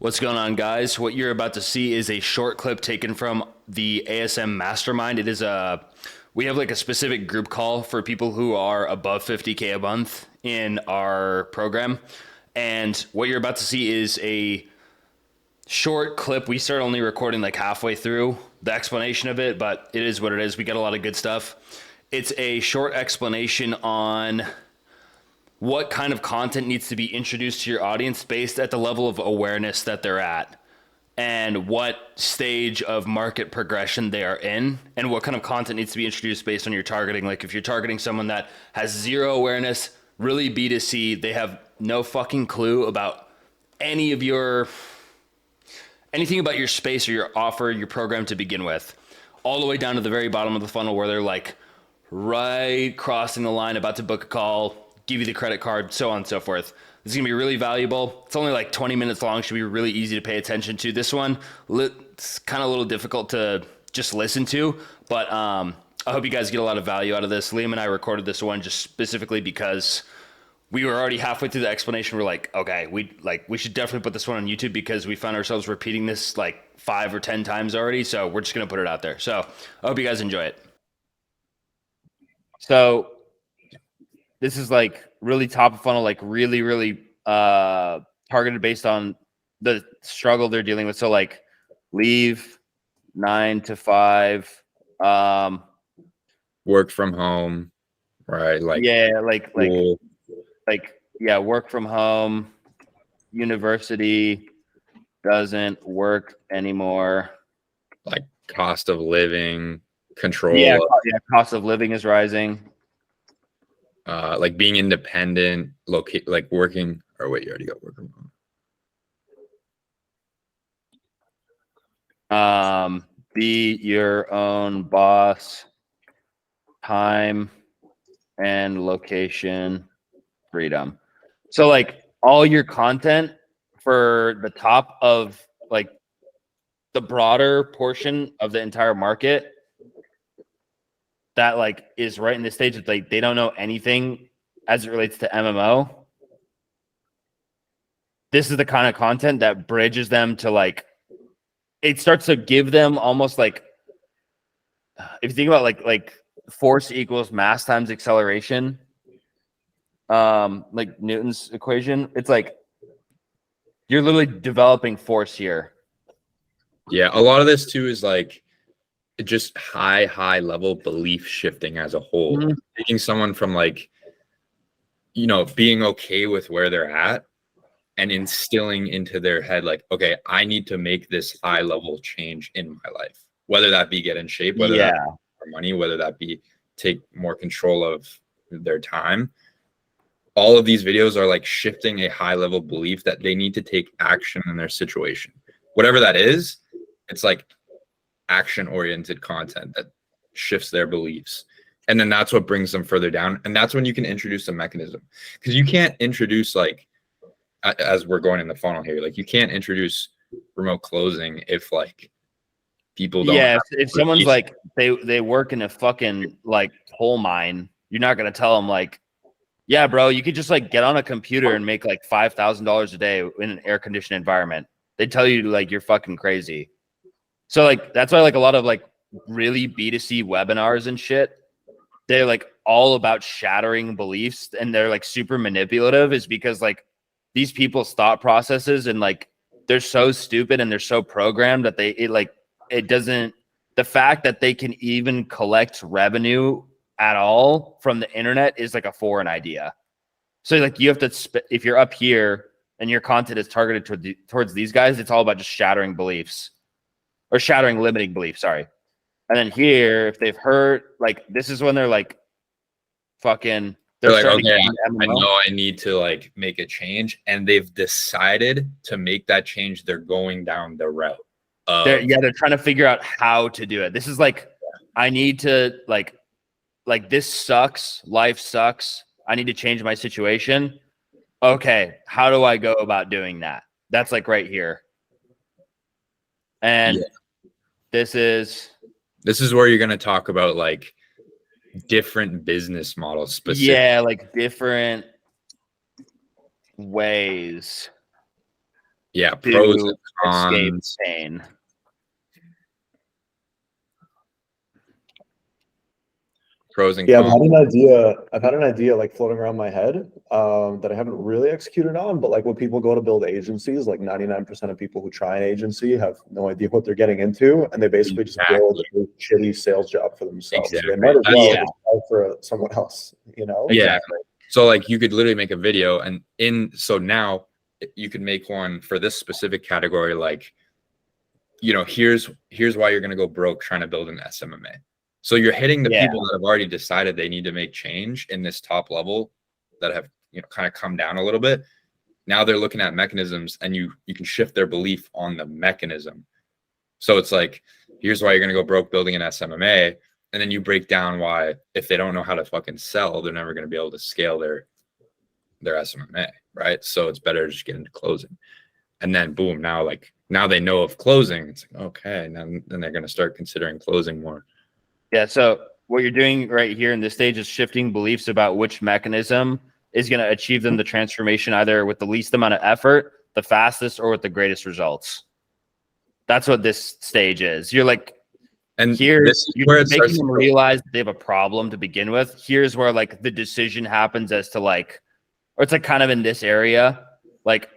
What's going on, guys? What you're about to see is a short clip taken from the ASM Mastermind. We have like a specific group call for people who are above 50K a month in our program. And what you're about to see is a short clip. We start only recording like halfway through the explanation of it, but it is what it is. We got a lot of good stuff. It's a short explanation on what kind of content needs to be introduced to your audience based at the level of awareness that they're at and what stage of market progression they are in and what kind of content needs to be introduced based on your targeting. Like if you're targeting someone that has zero awareness, really B2C, they have no fucking clue about any of your anything about your space or your offer, your program to begin with, all the way down to the very bottom of the funnel where they're like right crossing the line, about to book a call, give you the credit card, so on and so forth. This is gonna be really valuable. It's only like 20 minutes long, should be really easy to pay attention to. This one, it's kind of a little difficult to just listen to, but I hope you guys get a lot of value out of this. Liam and I recorded this one just specifically because we were already halfway through the explanation. We're like, okay, we should definitely put this one on YouTube because we found ourselves repeating this like 5 or 10 times already. So we're just gonna put it out there. So I hope you guys enjoy it. So this is like really top of funnel, like really targeted based on the struggle they're dealing with. So like leave 9 to 5, work from home, right? Like yeah, cool. yeah, work from home, university doesn't work anymore. Like cost of living, control. Yeah, cost of living is rising. Like being independent, like working, or wait, you already got work from home. Be your own boss, time and location freedom. So like all your content for the top of like the broader portion of the entire market that like is right in this stage that like they don't know anything as it relates to MMO. This is the kind of content that bridges them to like, it starts to give them almost like, if you think about like force equals mass times acceleration, like Newton's equation, it's like you're literally developing force here. Yeah, a lot of this too is like just high level belief shifting as a whole. Mm-hmm. Taking someone from like, you know, being okay with where they're at and instilling into their head like, okay, I need to make this high level change in my life, whether that be get in shape, whether that be more money, whether that be take more control of their time. All of these videos are like shifting a high level belief that they need to take action in their situation, whatever that is. It's like action oriented content that shifts their beliefs, and then that's what brings them further down. And that's when you can introduce a mechanism, because you can't introduce, like, as we're going in the funnel here, like you can't introduce remote closing if like people don't if someone's like they work in a fucking like coal mine, you're not gonna tell them like, yeah bro, you could just like get on a computer and make like $5,000 a day in an air conditioned environment. They tell you like you're fucking crazy. So like that's why like a lot of like really B2C webinars and shit, they're like all about shattering beliefs and they're like super manipulative, is because like these people's thought processes and like they're so stupid and they're so programmed that it doesn't, the fact that they can even collect revenue at all from the internet is like a foreign idea. So like you have to, if you're up here and your content is targeted towards these guys, it's all about just shattering beliefs. Or shattering limiting beliefs, sorry. And then here, if they've heard, like, this is when they're like, fucking, they're like, okay, I know I need to like make a change, and they've decided to make that change. They're going down the route. They're trying to figure out how to do it. This is like, I need to like this sucks. Life sucks. I need to change my situation. Okay, how do I go about doing that? That's like right here. And this is where you're going to talk about like different business models specifically. Yeah, like different ways Yeah, pros and to escape cons. pain. Pros and Yeah, cons. I've had an idea like floating around my head that I haven't really executed on. But like when people go to build agencies, like 99% of people who try an agency have no idea what they're getting into, and they basically just build Exactly. a shitty sales job for themselves. So they Exactly. might as well Yeah. just try for someone else, you know? Yeah. Exactly. So like you could literally make a video so now you could make one for this specific category, like, here's why you're gonna go broke trying to build an SMMA. So you're hitting the Yeah. people that have already decided they need to make change in this top level that have kind of come down a little bit. Now they're looking at mechanisms, and you can shift their belief on the mechanism. So it's like, here's why you're gonna go broke building an SMMA. And then you break down why, if they don't know how to fucking sell, they're never going to be able to scale their SMMA, right? So it's better to just get into closing. And then boom, now they know of closing. It's like, okay, then they're going to start considering closing more. Yeah. So what you're doing right here in this stage is shifting beliefs about which mechanism is going to achieve them the transformation either with the least amount of effort, the fastest, or with the greatest results. That's what this stage is. You're like, And here, this is you're where it making starts them to realize they have a problem to begin with. Here's where like the decision happens as to like, or it's like kind of in this area, like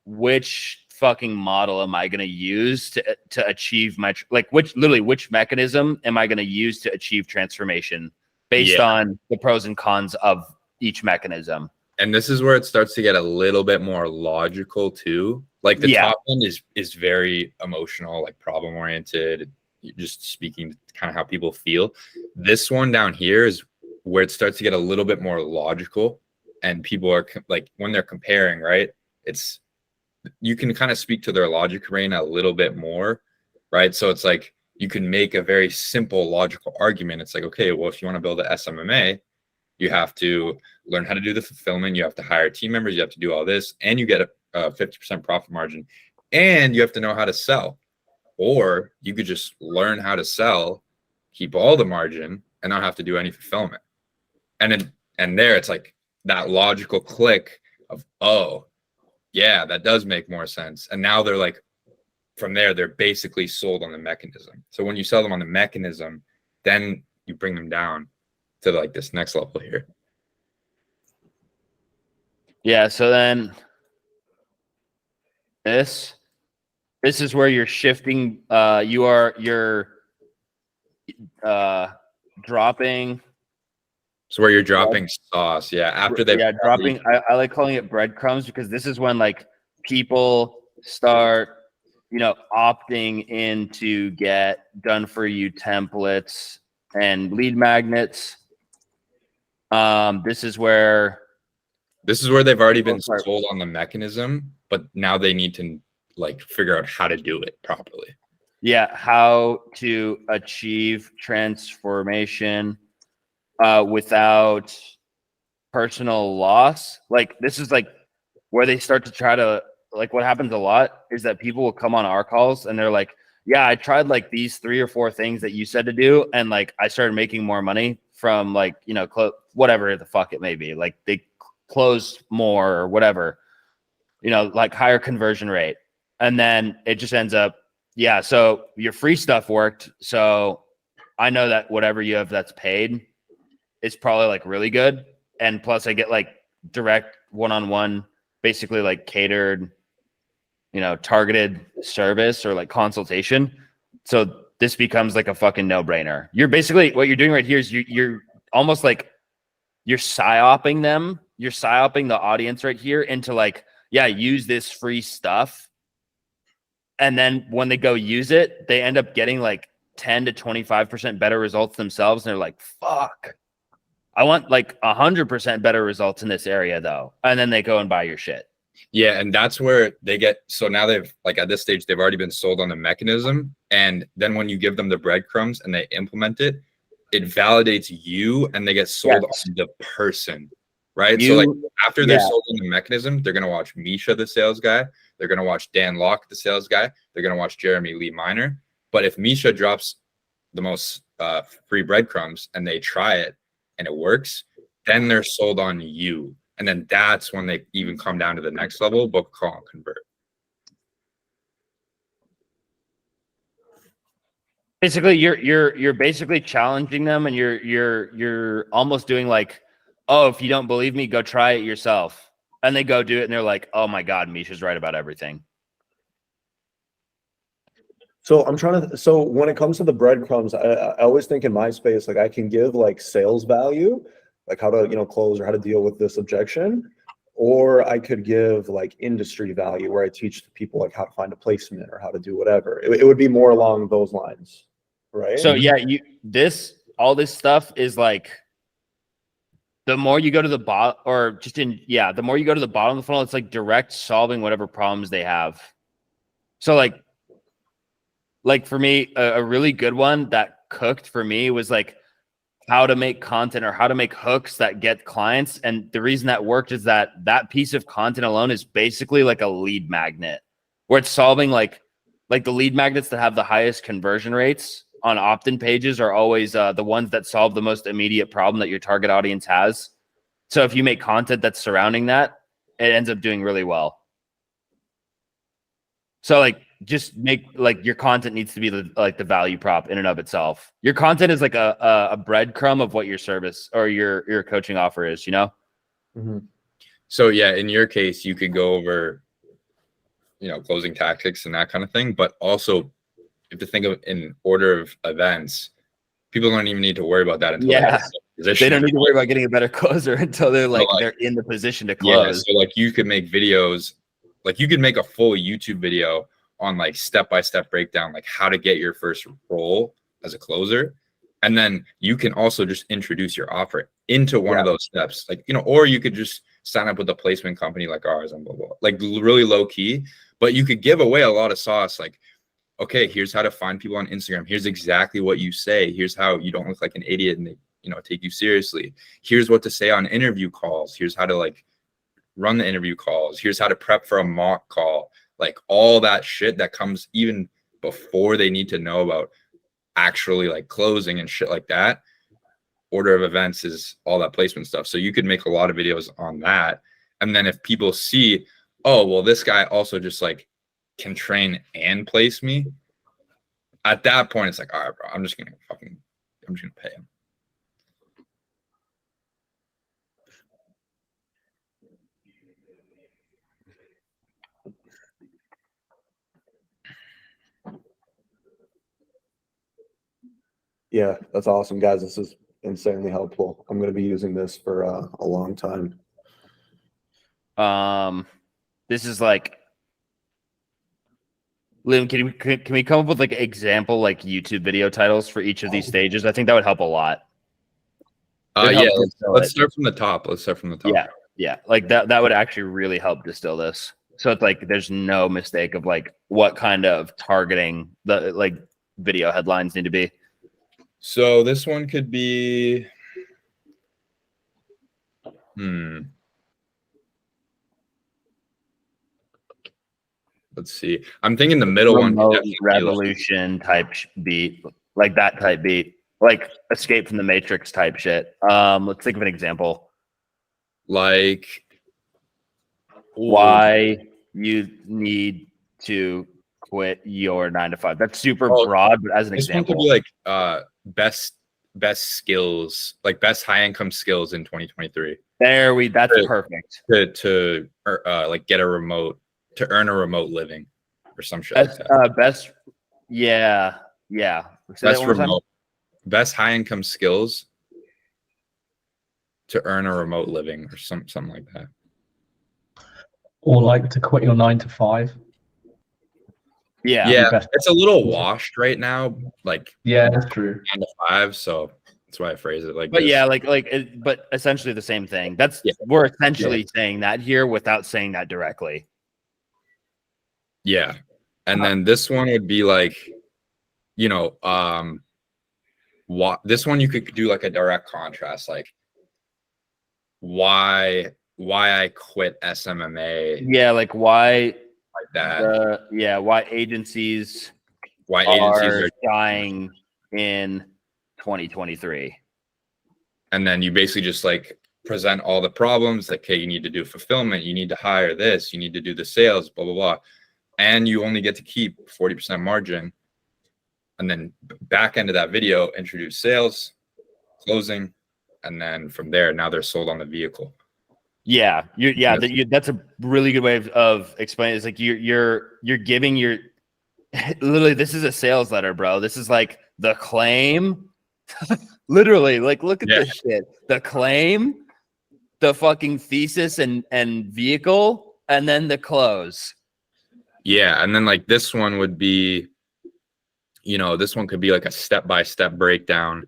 which fucking model am I going to use to achieve my which mechanism am I going to use to achieve transformation based on the pros and cons of each mechanism. And this is where it starts to get a little bit more logical too. Like the top one is very emotional, like problem oriented, just speaking kind of how people feel. This one down here is where it starts to get a little bit more logical, and people are like, when they're comparing, right? You can kind of speak to their logic brain a little bit more, right? So it's like you can make a very simple logical argument. It's like, okay, well, if you want to build an SMMA, you have to learn how to do the fulfillment. You have to hire team members. You have to do all this, and you get a 50% profit margin, and you have to know how to sell. Or you could just learn how to sell, keep all the margin, and not have to do any fulfillment. And there it's like that logical click of, oh, yeah, that does make more sense. And now they're like, from there, they're basically sold on the mechanism. So when you sell them on the mechanism, then you bring them down to like this next level here. Yeah. So then this is where you're shifting. You're dropping. So where you're dropping sauce. Yeah. After they dropping. I like calling it breadcrumbs because this is when like people start, opting in to get done for you templates and lead magnets. This is where they've already been sold on the mechanism, but now they need to like figure out how to do it properly. Yeah, how to achieve transformation without personal loss. Like this is like where they start to try to, like, what happens a lot is that people will come on our calls and they're like, yeah, I tried like these 3 or 4 things that you said to do, and like I started making more money from like, whatever the fuck it may be. Like they closed more or whatever, like higher conversion rate. And then it just ends up, yeah, so your free stuff worked. So I know that whatever you have that's paid is probably like really good. And plus I get like direct one-on-one, basically like catered, targeted service or like consultation. So this becomes like a fucking no-brainer. You're basically, what you're doing right here is you're almost like you're psyoping them. You're psyoping the audience right here into like, yeah, use this free stuff. And then when they go use it, they end up getting like 10 to 25% better results themselves. And they're like, fuck, I want like 100% better results in this area though. And then they go and buy your shit. Yeah. And that's where they get, so now they've like at this stage, they've already been sold on the mechanism. And then when you give them the breadcrumbs and they implement it, it validates you and they get sold on the person. Right. So like after they're sold on the mechanism, they're going to watch Misha, the sales guy. They're going to watch Dan Locke, the sales guy. They're going to watch Jeremy Lee Minor. But if Misha drops the most free breadcrumbs and they try it and it works, then they're sold on you. And then that's when they even come down to the next level, book, call, and convert. Basically, you're basically challenging them, and you're almost doing like, oh, if you don't believe me, go try it yourself, and they go do it, and they're like, oh my god, Misha's right about everything. So I'm trying to, so when it comes to the breadcrumbs, I always think in my space, like I can give like sales value, like how to, close or how to deal with this objection, or I could give like industry value where I teach people like how to find a placement or how to do whatever. It would be more along those lines, right? So yeah, all this stuff is like, the more you go to the bottom, or just the more you go to the bottom of the funnel, it's like direct solving whatever problems they have. So like for me, a really good one that cooked for me was like how to make content or how to make hooks that get clients. And the reason that worked is that piece of content alone is basically like a lead magnet, where it's solving like the lead magnets that have the highest conversion rates on opt-in pages are always the ones that solve the most immediate problem that your target audience has. So if you make content that's surrounding that, it ends up doing really well. So like, just make like your content needs to be the value prop in and of itself. Your content is like a breadcrumb of what your service or your coaching offer is, Mhm. So yeah, in your case, you could go over, closing tactics and that kind of thing, but also if to think of in order of events, people don't even need to worry about that until they're in a position. They don't need to worry about getting a better closer until they're like they're in the position to close. So like you could make videos, like you could make a full YouTube video on like step-by-step breakdown, like how to get your first role as a closer. And then you can also just introduce your offer into one of those steps, like, or you could just sign up with a placement company like ours and blah, blah, blah. Like really low key, but you could give away a lot of sauce. Like, okay, here's how to find people on Instagram. Here's exactly what you say. Here's how you don't look like an idiot and they, take you seriously. Here's what to say on interview calls. Here's how to like run the interview calls. Here's how to prep for a mock call. Like all that shit that comes even before they need to know about actually like closing and shit like that. Order of events is all that placement stuff. So you could make a lot of videos on that. And then if people see, oh, well, this guy also just like can train and place me, at that point, it's like, all right, bro, I'm just gonna pay him. Yeah, that's awesome, guys. This is insanely helpful. I'm going to be using this for a long time. This is like, Liam, can we come up with like example like YouTube video titles for each of these stages? I think that would help a lot. Let's start from the top. Yeah, like that would actually really help distill this. So it's like there's no mistake of like what kind of targeting the like video headlines need to be. So this one could be let's see. I'm thinking the middle Remote one revolution type beat, like that type beat, like Escape from the Matrix type shit. Let's think of an example. Like why you need to quit your 9 to 5. That's super broad, but as an example, one could be like best skills, like best high income skills in 2023. That's perfect. To like get a remote, to earn a remote living or some shit like that. Best high income skills to earn a remote living or something like that. Or like to quit your 9 to 5. Yeah, it's a little washed right now. Like, yeah, that's true. 9 to 5, so that's why I phrase it like. But this. but essentially the same thing. We're essentially saying that here without saying that directly. Yeah, and then this one would be like, this one you could do like a direct contrast, like why I quit SMMA. Yeah, like why. Like that. Why agencies are dying in 2023. And then you basically just like present all the problems, like, hey, you need to do fulfillment, you need to hire this, you need to do the sales, blah, blah, blah. And you only get to keep 40% margin. and then back end of that video, introduce sales, closing, and then from there, now they're sold on the vehicle. Yeah, that's a really good way of explaining it. It's like you're giving your literally, this is a sales letter, bro. This is like the claim. Literally, like look at this shit. The claim, the fucking thesis and vehicle, and then the close. Yeah, and then like this one would be, this one could be like a step-by-step breakdown.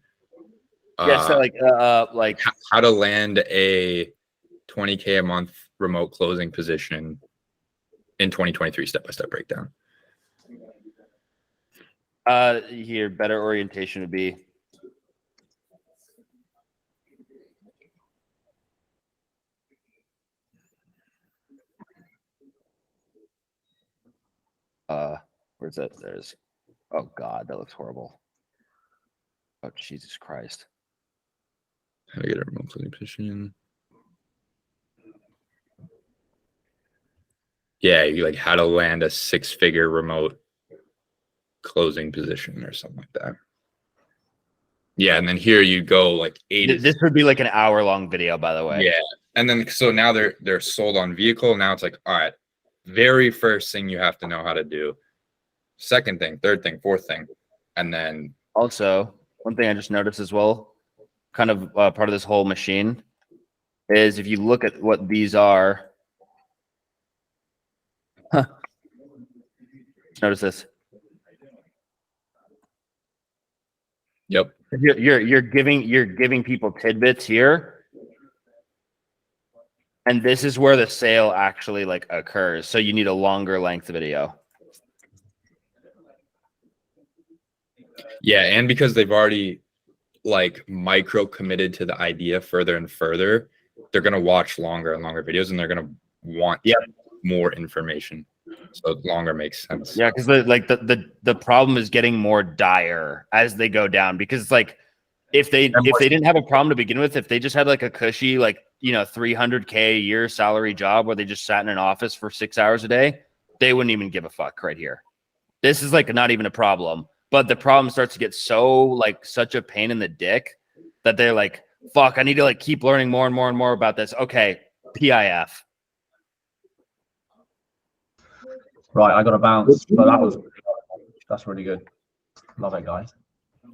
Yeah, so like how to land a 20K a month remote closing position in 2023, step-by-step breakdown. Here, better orientation would be. Where's that? There's. Oh God, that looks horrible. Oh Jesus Christ. How to get a remote closing position. Yeah, you like how to land a 6-figure remote closing position or something like that. Yeah, and then here you go like 80. This would be like an hour-long video, by the way. Yeah, and then so now they're sold on vehicle. Now it's like, all right, very first thing you have to know how to do. Second thing, third thing, fourth thing, and then also one thing I just noticed as well, kind of part of this whole machine, is if you look at what these are. Huh. Notice this. Yep. You're giving people tidbits here, and this is where the sale actually like occurs. So you need a longer length video. Yeah, and because they've already like micro committed to the idea further and further, they're gonna watch longer and longer videos, and they're gonna want more information. So longer makes sense. Yeah, because the problem is getting more dire as they go down. Because it's like if they didn't have a problem to begin with, if they just had like a cushy like $300K a year salary job where they just sat in an office for 6 hours a day, they wouldn't even give a fuck right here. This is like not even a problem. But the problem starts to get so like such a pain in the dick that they're like, fuck, I need to like keep learning more and more and more about this. Okay, PIF. Right, I got a bounce, but that's really good. Love it, guys.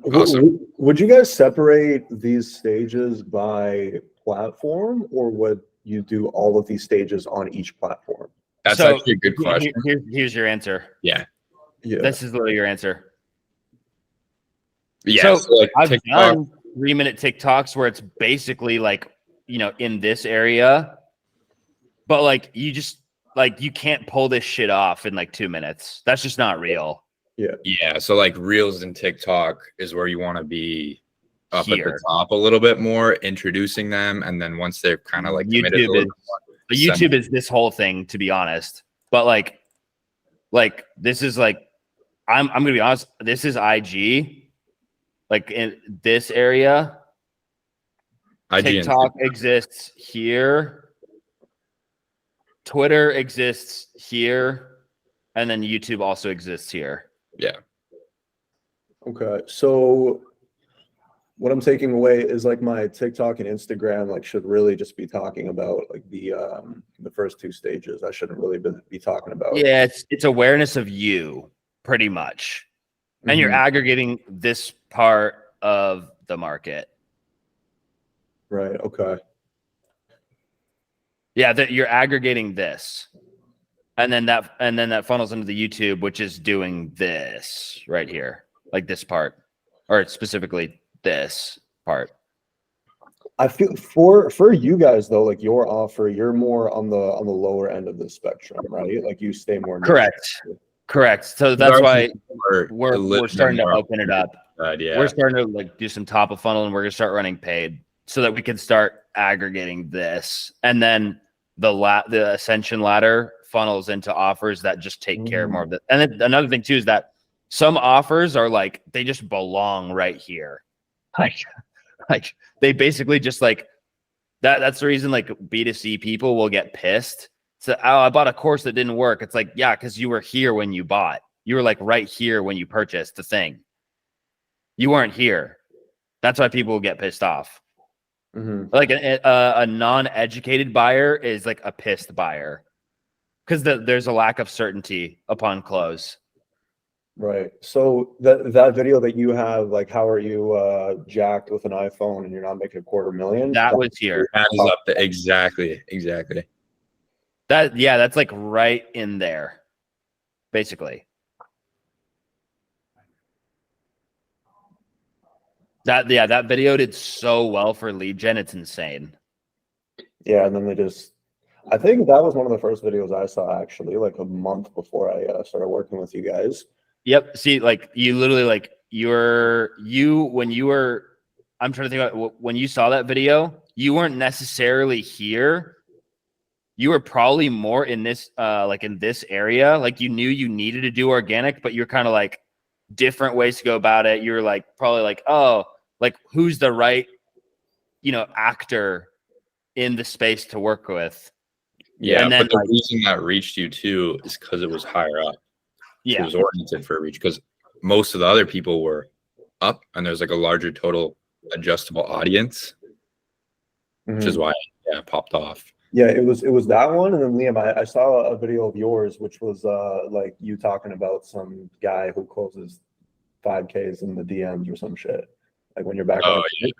Awesome. Would you guys separate these stages by platform, or would you do all of these stages on each platform? That's actually a good question. Here's your answer. Yeah. This is literally your answer. Yeah. So like I've TikTok, done 3-minute TikToks where it's basically like, in this area, but like you just like you can't pull this shit off in like 2 minutes. That's just not real. Yeah. So like Reels and TikTok is where you want to be up Here. at the top a little bit more, introducing them, and then once they're kind of like committed YouTube is this whole thing, to be honest. But like this is like I'm gonna be honest. This is IG. Like in this area, TikTok exists here, Twitter exists here, and then YouTube also exists here. Yeah. Okay, so what I'm taking away is like my TikTok and Instagram like should really just be talking about like the first 2 stages. I shouldn't really be talking about. Yeah, it's awareness of you, pretty much. And you're aggregating this part of the market. Right. Okay. Yeah, that you're aggregating this. And then that funnels into the YouTube, which is doing this right here, like this part, or specifically this part. I feel for you guys though, like your offer, you're more on the lower end of the spectrum, right? Like you stay more. Correct. So that's why we're starting to open it up. Yeah. We're starting to like do some top of funnel, and we're gonna start running paid so that we can start aggregating this, and then the ascension ladder funnels into offers that just take care of more of it. And then another thing too is that some offers are like they just belong right here, like they basically just like that. That's the reason like B2C people will get pissed. So, oh, I bought a course that didn't work. It's like, yeah, because you were here when you bought. You were like right here when you purchased the thing. You weren't here. That's why people get pissed off. Mhm. Like a non-educated buyer is like a pissed buyer because there's a lack of certainty upon close. Right. So that video that you have, like, how are you jacked with an iPhone and you're not making $250,000? That was here. That is up to exactly. That's like right in there, basically. That video did so well for lead gen. It's insane. Yeah, and then I think that was one of the first videos I saw, actually, like a month before I started working with you guys. Yep. See, like you literally like when you were, I'm trying to think about when you saw that video, you weren't necessarily here. You were probably more in this, like in this area. Like you knew you needed to do organic, but you're kind of like different ways to go about it. You're like probably like, oh, like who's the right, actor in the space to work with. Yeah, and then but the reason that reached you too is because it was higher up. Yeah, it was oriented for a reach because most of the other people were up, and there's like a larger total adjustable audience, which is why it popped off. Yeah, it was that one, and then Liam, I saw a video of yours, which was like you talking about some guy who closes 5Ks in the DMs or some shit. Like when you're back. Oh, yeah.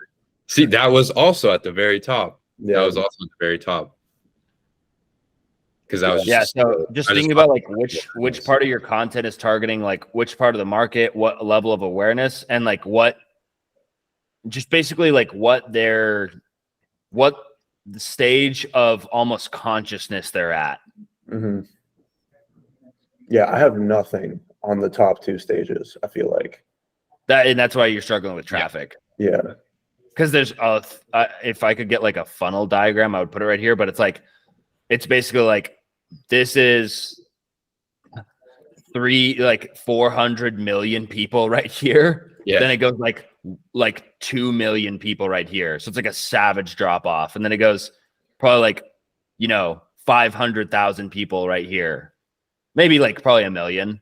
See, that was also at the very top. Yeah. That was also at the very top. Because that was just thinking about like which part of your content is targeting like which part of the market, what level of awareness, and like what the stage of almost consciousness they're at. Mm-hmm. Yeah, I have nothing on the top two stages, I feel like. And that's why you're struggling with traffic. Yeah. Because there's if I could get like a funnel diagram, I would put it right here, but it's basically like this is 400 million people right here. Yeah. Then it goes like 2 million people right here. So it's like a savage drop off. And then it goes probably like, 500,000 people right here. Maybe like probably 1 million.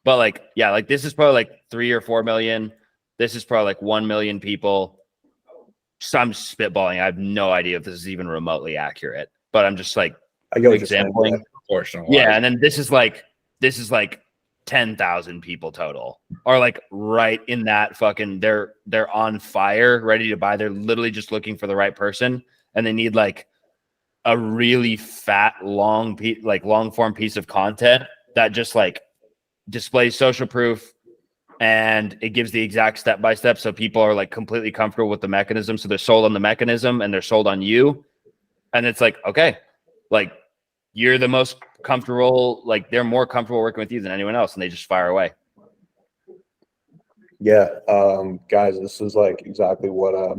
But like, yeah, like this is probably like 3 or 4 million. This is probably like 1 million people. So I'm spitballing. I have no idea if this is even remotely accurate, but I'm just like exampling. Yeah, and then this is like 10,000 people total, or like right in that fucking they're on fire, ready to buy. They're literally just looking for the right person, and they need like a really fat, long form piece of content that just like displays social proof, and it gives the exact step by step, so people are like completely comfortable with the mechanism. So they're sold on the mechanism, and they're sold on you, and it's like, okay, like you're the most comfortable, like they're more comfortable working with you than anyone else, and they just fire away. Yeah, guys, this is like exactly what I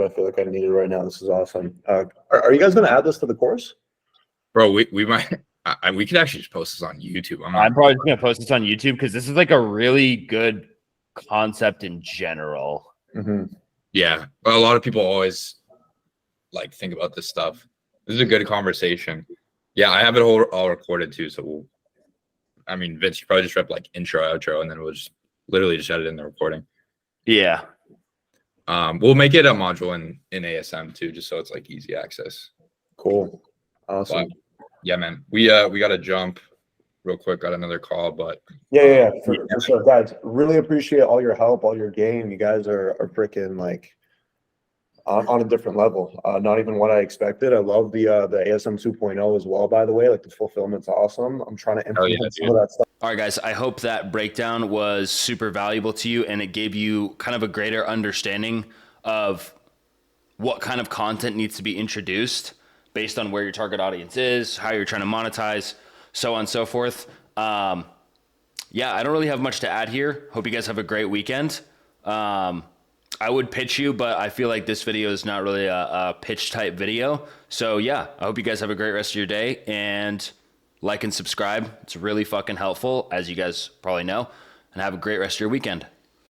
feel like I needed right now. This is awesome. Are you guys going to add this to the course? Bro, we might. We could actually just post this on YouTube. I'm probably just going to post this on YouTube because this is like a really good concept in general. Mm-hmm. Yeah, a lot of people always like think about this stuff. This is a good conversation. Yeah, I have it all recorded too. So Vince, you probably just rep like intro, outro, and then we'll just literally just edit in the recording. Yeah. We'll make it a module in ASM too, just so it's like easy access. Cool. Awesome. But, yeah, man. We got to jump real quick. Got another call, but yeah, for sure, guys. Really appreciate all your help, all your game. You guys are freaking like on a different level. Not even what I expected. I love the ASM 2.0 as well, by the way. Like the fulfillment's awesome. I'm trying to implement some of that stuff. All right, guys, I hope that breakdown was super valuable to you, and it gave you kind of a greater understanding of what kind of content needs to be introduced based on where your target audience is, how you're trying to monetize, so on and so forth. Yeah, I don't really have much to add here. Hope you guys have a great weekend. I would pitch you, but I feel like this video is not really a pitch type video. So yeah, I hope you guys have a great rest of your day, and like and subscribe. It's really fucking helpful, as you guys probably know, and have a great rest of your weekend.